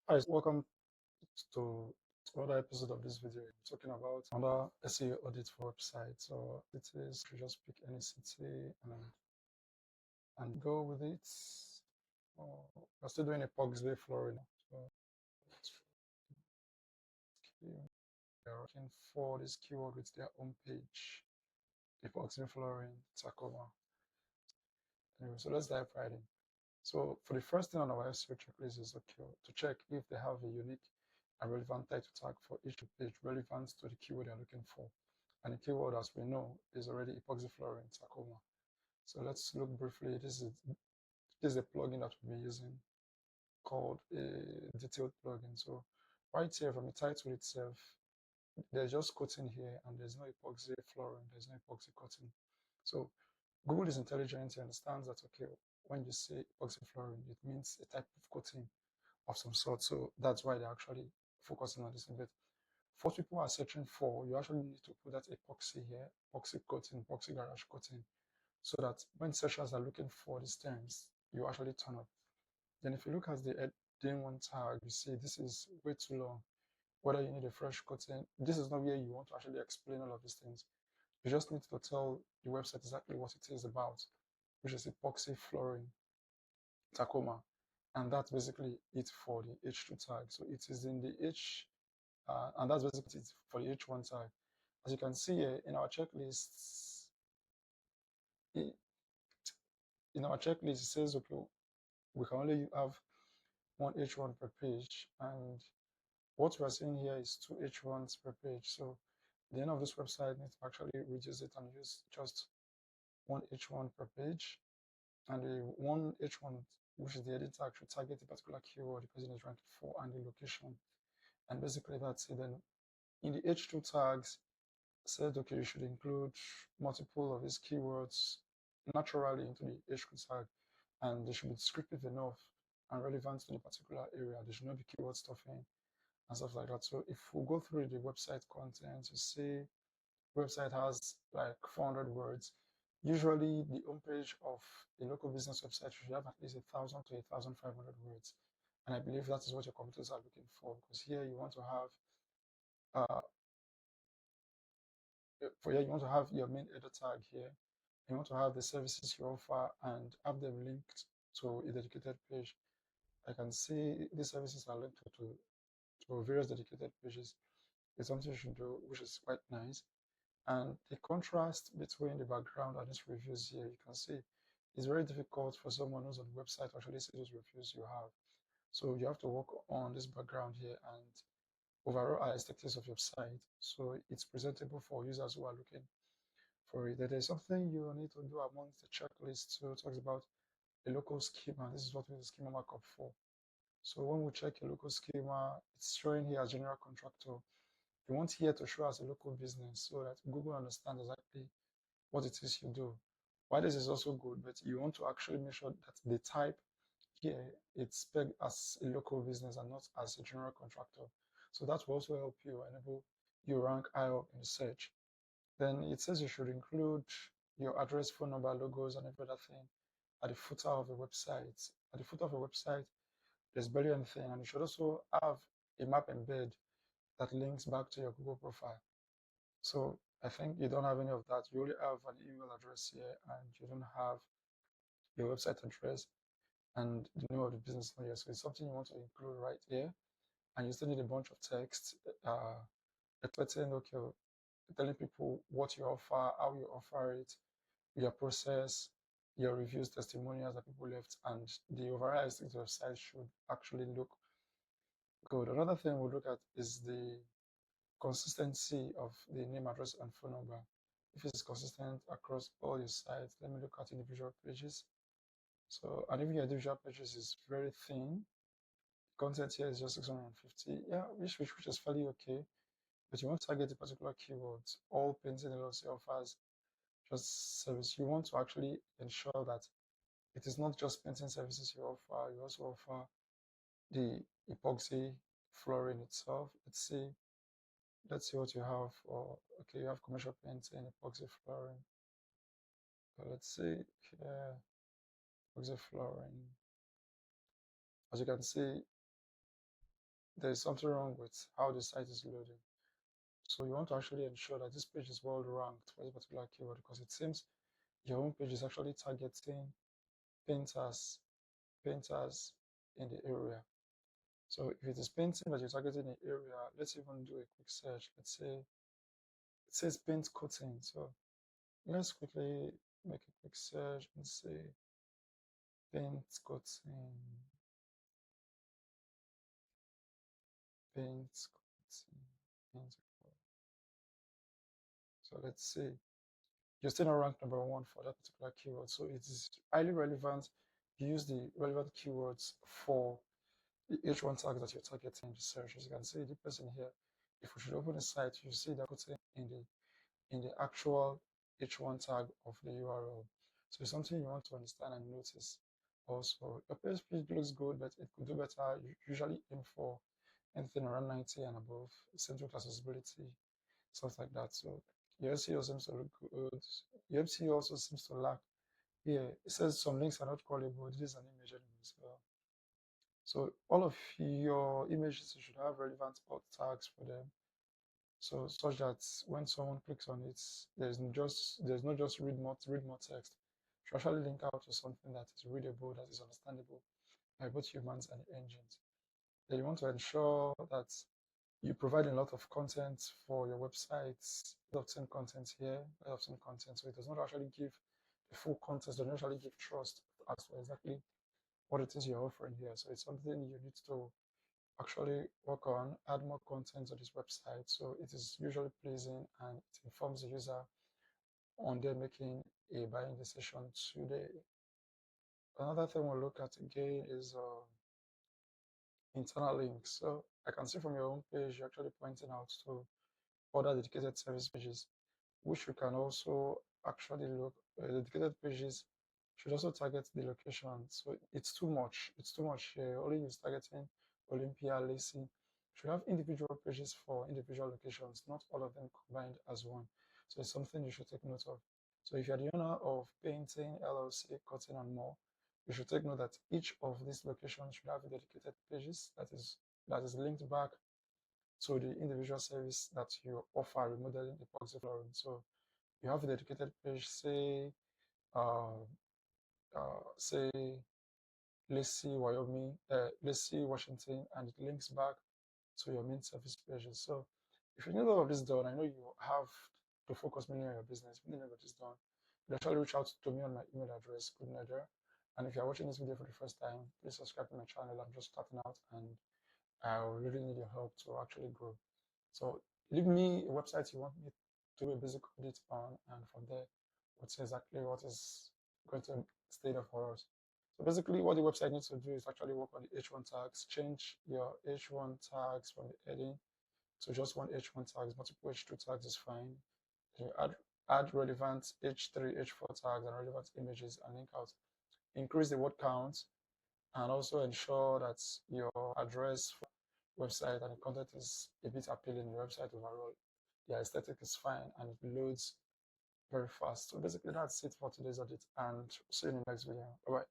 Hi, welcome to another episode of this video. I'm talking about another SEO audit for website. So it is to just pick any city and go with it. We're still doing epoxy flooring. So they're looking for this keyword with their home page. Epoxy flooring, Tacoma. Anyway, so let's dive right in. So for the first thing on our SEO checklist is okay to check if they have a unique and relevant title tag for each page relevant to the keyword they're looking for. And the keyword, as we know, is already epoxy flooring, Tacoma. So let's look briefly. This is a plugin that we'll be using called a detailed plugin. So right here from the title itself, there's just coating here and there's no epoxy flooring, there's no epoxy coating. So Google is intelligent, it understands that, okay, when you say epoxy flooring, it means a type of coating of some sort. So that's why they're actually focusing on this a bit. For what people are searching for, you actually need to put that epoxy here, epoxy coating, epoxy garage coating, so that when searchers are looking for these terms, you actually turn up. Then if you look at the heading one tag, you see this is way too long. Whether you need a fresh coating, this is not where you want to actually explain all of these things. You just need to tell the website exactly what it is about, which is epoxy flooring, Tacoma. And that's basically it for the H2 tag. So it is in the H, and that's basically it for the H1 tag. As you can see here in our checklists, in our checklist, it says, okay, we can only have one H1 per page. And what we're seeing here is two H1s per page. So the end of this website needs to actually reduce it and use just one H1 per page. And the one H1, which is the edit tag, should target a particular keyword the person is ranking for and the location. And basically that's it. Then in the H2 tags, said, okay, you should include multiple of these keywords naturally into the H2 tag, and they should be descriptive enough and relevant to the particular area. There should not be keyword stuffing and stuff like that. So if we go through the website content, you see website has like 400 words. Usually the homepage of a local business website should have at least 1,000 to 1,500 words. And I believe that is what your competitors are looking for, because here you want to have you want to have your main header tag here. You want to have the services you offer and have them linked to a dedicated page. I can see these services are linked to various dedicated pages. It's something you should do, which is quite nice. And the contrast between the background and these reviews here, you can see it's very difficult for someone who's on the website to actually see those reviews you have. So you have to work on this background here and overall aesthetics of your site so it's presentable for users who are looking for it. There is something you need to do amongst the checklist. So it talks about a local schema. This is what we use the schema markup for. So when we check a local schema, it's showing here as general contractor. You want here to show as a local business so that Google understands exactly what it is you do. Why this is also good, but you want to actually make sure that the type here it's pegged as a local business and not as a general contractor. So that will also help you enable you rank higher up in the search. Then it says you should include your address, phone number, logos, and every other thing at the footer of the website. At the footer of a website, there's barely anything, and you should also have a map embed that links back to your Google profile. So I think you don't have any of that. You only have an email address here, and you don't have your website address and the name of the business here. So it's something you want to include right here, and you still need a bunch of text, reflecting, okay, telling people what you offer, how you offer it, your process, your reviews, testimonials that people left, and the overall aesthetics of the site should actually look good. Another thing we'll look at is the consistency of the name, address, and phone number. If it's consistent across all your sites, let me look at individual pages. So, and if your individual pages is very thin, content here is just 650, yeah, which is fairly okay. But you want to target a particular keywords. All painting LLC offers just service. You want to actually ensure that it is not just painting services you offer, you also offer the epoxy flooring itself. Let's see what you have for, okay, you have commercial painting, epoxy flooring. So let's see here, epoxy flooring. As you can see, there's something wrong with how the site is loading. So you want to actually ensure that this page is well ranked for this particular keyword, because it seems your home page is actually targeting painters, painters in the area. So if it is painting that you're targeting in the area, let's even do a quick search. Let's say it says paint coating. So let's quickly make a quick search and say paint coating, paint coating, paint. So let's see. You're still not ranked number one for that particular keyword. So it is highly relevant. You use the relevant keywords for the H1 tag that you're targeting in the search. As you can see, the person here, if we should open the site, you see that coating in the actual H1 tag of the URL. So it's something you want to understand and notice. Also, your page looks good, but it could do better. You usually aim for anything around 90 and above, central accessibility, stuff like that. So your SEO seems to look good. Your SEO also seems to lack. Yeah, it says some links are not callable. This is an image anyway. So all of your images, you should have relevant alt tags for them. So such that when someone clicks on it, there's not just read more text. You should actually link out to something that is readable, that is understandable by both humans and the engines. Then you want to ensure that you provide a lot of content for your websites, a lot of same content here, a lot of same content. So it does not actually give the full context, does not actually give trust as to exactly what it is you're offering here. So it's something you need to actually work on, add more content to this website. So it is usually pleasing and it informs the user on their making a buying decision today. Another thing we'll look at again is internal links. So I can see from your home page, you're actually pointing out to other dedicated service pages, which you can also actually look. Dedicated pages should also target the location. So it's too much. It's too much here. Only use targeting Olympia, Lacey. Should have individual pages for individual locations, not all of them combined as one. So it's something you should take note of. So if you're the owner of Painting, LLC, Cutting and more, you should take note that each of these locations should have dedicated pages that is linked back to the individual service that you offer, remodeling, epoxy flooring. So you have a dedicated page, uh, say Lacey, Wyoming, Lacey, Washington, and it links back to your main service pages. So if you need all of this done, I know you have to focus mainly on your business. If you need all of this done, you actually reach out to me on my email address, goodnader. And if you're watching this video for the first time, please subscribe to my channel. I'm just starting out and I really need your help to actually grow. So leave me a website you want me to do a basic audit on, and from there, we'll see exactly what is going to stay there for us. So basically, what the website needs to do is actually work on the H1 tags, change your H1 tags from the heading to just one H1 tags. Multiple H2 tags is fine. You add relevant H3, H4 tags and relevant images and link out. Increase the word count and also ensure that your address website and the content is a bit appealing. The website overall, the aesthetic is fine and it loads very fast. So basically, that's it for today's audit, and see you in the next video. Bye bye.